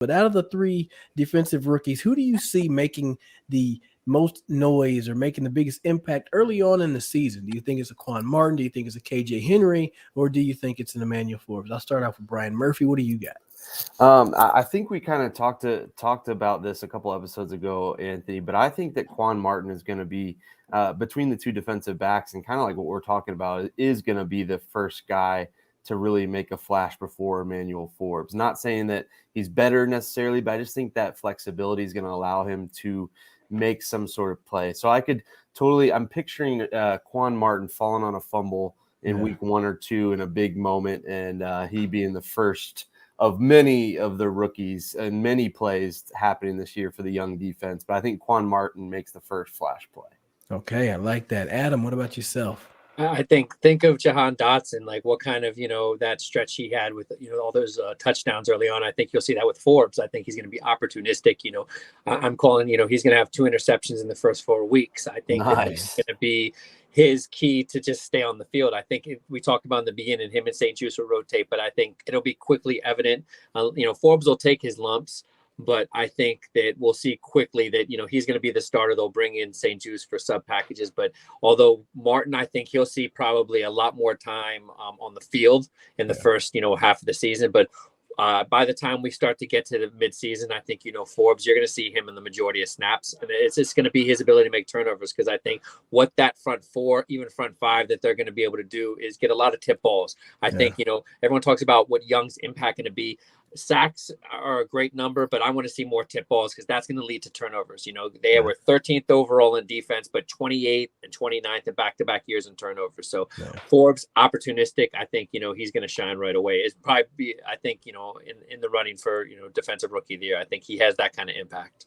But out of the three defensive rookies, who do you see making the most noise or making the biggest impact early on in the season? Do you think it's a Quan Martin? Do you think it's a KJ Henry? Or do you think it's an Emmanuel Forbes? I'll start off with Brian Murphy. What do you got? I think we kind of talked about this a couple episodes ago, Anthony, but I think that Quan Martin is going to be between the two defensive backs and kind of like what we're talking about is going to be the first guy to really make a flash before Emmanuel Forbes. Not saying that he's better necessarily, but I just think that flexibility is going to allow him to make some sort of play. So I'm picturing Quan Martin falling on a fumble in week 1 or 2 in a big moment, and he being the first of many of the rookies and many plays happening this year for the young defense. But I think Quan Martin makes the first flash play. Okay, I like that. Adam, what about yourself? I think of Jahan Dotson, like what kind of, that stretch he had with, all those touchdowns early on. I think you'll see that with Forbes. I think he's going to be opportunistic. I'm calling, he's going to have 2 interceptions in the first 4 weeks. I think that's going to be his key to just stay on the field. I think we talked about in the beginning, him and St-Juste will rotate, but I think it'll be quickly evident. Forbes will take his lumps, but I think that we'll see quickly that, he's going to be the starter. They'll bring in St-Juste for sub packages. But although Martin, I think he'll see probably a lot more time on the field in the first, half of the season. But by the time we start to get to the midseason, I think, Forbes, you're going to see him in the majority of snaps. And it's just going to be his ability to make turnovers, because I think what that front 4, even front 5, that they're going to be able to do is get a lot of tip balls. I think, everyone talks about what Young's impact going to be. Sacks are a great number, but I want to see more tip balls, because that's going to lead to turnovers. They were 13th overall in defense, but 28th and 29th in back-to-back years in turnovers. So Forbes, opportunistic. I think, he's going to shine right away. It's probably I think, in the running for, defensive rookie of the year. I think he has that kind of impact.